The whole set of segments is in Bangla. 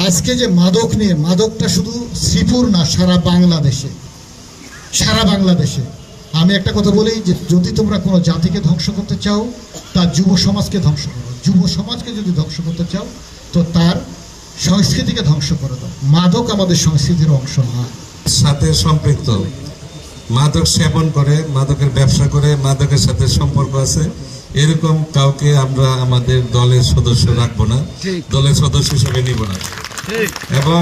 আজকে যে মাদক নিয়ে, মাদকটা শুধু শ্রীপুর না, সারা বাংলাদেশে আমি একটা কথা বলি যে যদি তোমরা কোনো জাতিকে ধ্বংস করতে চাও, তার যুব সমাজকে ধ্বংস করো। যুব সমাজকে যদি ধ্বংস করতে চাও, তো তার সংস্কৃতিকে ধ্বংস করে দাও। মাদক আমাদের সংস্কৃতির অংশ না। সাথে সম্পৃক্ত, মাদক সেবন করে, মাদকের ব্যবসা করে, মাদকের সাথে সম্পর্ক আছে, এরকম কাউকে আমরা আমাদের দলের সদস্য রাখবো না, দলের সদস্য হিসেবে নিব না। এবং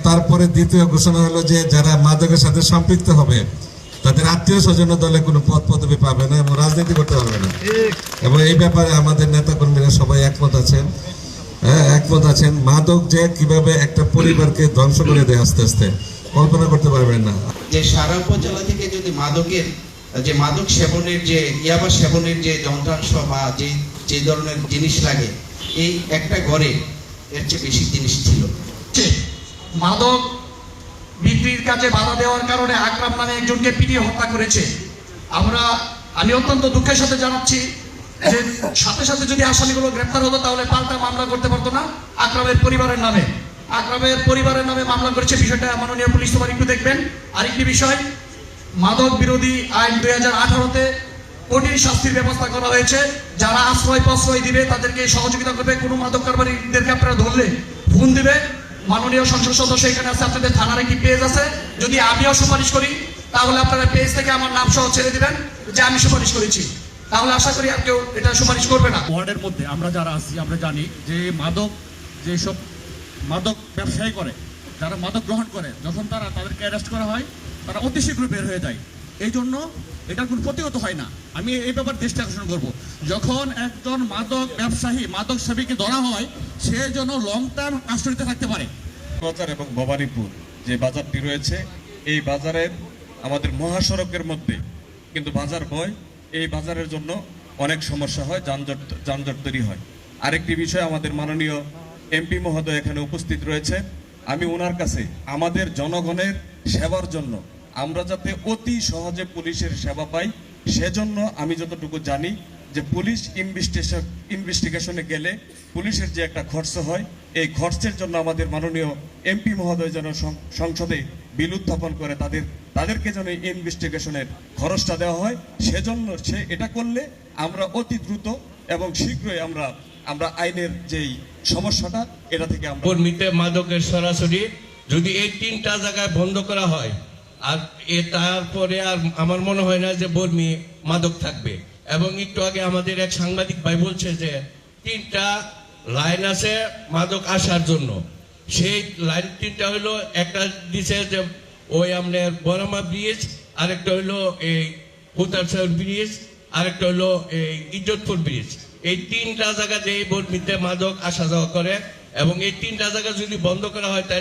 তারপরে দ্বিতীয় ঘোষণা হলো যে যারা মাদকের সাথে সম্পৃক্ত হবে তাদের আত্মীয় স্বজন দলে কোনো পদ পদবি পাবে না এবং রাজনীতি করতে পারবে না। এবং এই ব্যাপারে আমাদের নেতা কর্মীরা সবাই একমত আছেন। মাদক যে কিভাবে একটা পরিবারকে ধ্বংস করে দেয় আস্তে আস্তে কল্পনা করতে পারবেন না। যে সারা উপজেলা থেকে যদি মাদক সেবনের যে ইয়াবা সেবনের যে যন্ত্রাংশ বা যে ধরনের জিনিস লাগে, এই একটা ঘরে এর চেয়ে বেশি জিনিস ছিল। মাদক বিক্রির কাজে বাধা দেওয়ার কারণে আকরাম নামে একজনকে পিটিয়ে হত্যা করেছে। আমি অত্যন্ত দুঃখের সাথে জানাচ্ছি যে সাথে সাথে যদি আসামিগুলো গ্রেপ্তার হতো তাহলে পাল্টা মামলা করতে পারতো না। আকরামের পরিবারের নামে মামলা করেছে। বিষয়টা মাননীয় পুলিশ সুপার একটু দেখবেন। আরেকটি বিষয়, মাদক বিরোধী আইন 2018-তে কঠিন শাস্তির ব্যবস্থা করা হয়েছে। যারা আশ্রয় প্রশ্রয় দিবে তাদেরকে সহযোগিতা করবে। কোনো মাদক কারবারিদেরকে আপনারা ধরলে ফোন দিবে। মাননীয় সংসদ সদস্য এখানে আছে, আপনাদের থানার একটি পেজ আছে। যদি আমিও সুপারিশ করি তাহলে আপনারা পেজ থেকে আমার নাম সহ ছেড়ে দিবেন যে আমি সুপারিশ করেছি, তাহলে আশা করি আর কেউ এটা সুপারিশ করবে না। ওয়ার্ডের মধ্যে আমরা যারা আছি আমরা জানি যে যেসব মাদক ব্যবসায়ী করে, যারা মাদক গ্রহণ করে, যখন তাদেরকে অ্যারেস্ট করা হয় তারা অতি শীঘ্র বের হয়ে যায়। এই জন্য এটার কোনো প্রতিহত হয় না। আমি এই ব্যাপারে দৃষ্টি আকর্ষণ করব, যখন একজন মাদক ব্যবসায়ী মাদক সেবীকে ধরা হয় সে যেন লং টার্ম কাস্টডিতে থাকতে পারে। বাজার এবং ভবানীপুর যে বাজারটি রয়েছে, এই বাজারের আমাদের মহাসড়কের মধ্যে কিন্তু বাজার বয়, এই বাজারের জন্য অনেক সমস্যা হয়, যানজট তৈরি হয়। আরেকটি বিষয়, আমাদের মাননীয় এমপি মহোদয় এখানে উপস্থিত রয়েছে। আমি ওনার কাছে আমাদের জনগণের সেবার জন্য আমরা যাতে অতি সহজে পুলিশের সেবা পাই, সেজন্য আমি যতটুকু জানি যে পুলিশ ইনভেস্টিগেশনে গেলে পুলিশের যে একটা খরচ হয়, এই খরচের জন্য আমাদের মাননীয় এমপি মহোদয় যেন সংসদে বিল উত্থাপন করে তাদেরকে যেন ইনভেস্টিগেশনের খরচটা দেওয়া হয়। সেজন্য এটা করলে আমরা অতি দ্রুত এবং শীঘ্রই আমরা আইনের যেই সমস্যাটা এটা থেকে আমরা কর্মীতে মাদকের সরাসরি যদি এই 3টা জায়গায় বন্ধ করা হয়, আর তারপরে আর আমার মনে হয় না যে বর্মী মাদক থাকবে। এবং একটু আগে আমাদের এক সাংবাদিক ভাই বলছে যে 3টা লাইন আছে মাদক আসার জন্য। সেই লাইন 3টা হইলো, একটা দিছে যে ওই আপনার বরামা ব্রিজ, আরেকটা হইলো এই হুতারসার ব্রিজ, আরেকটা হইলো এই ইজ্জতপুর ব্রিজ। এই 3টা জায়গা দিয়ে বর্মীতে মাদক আসা যাওয়া করে এবং এই 3টা জায়গা যদি বন্ধ করা হয় তাহলে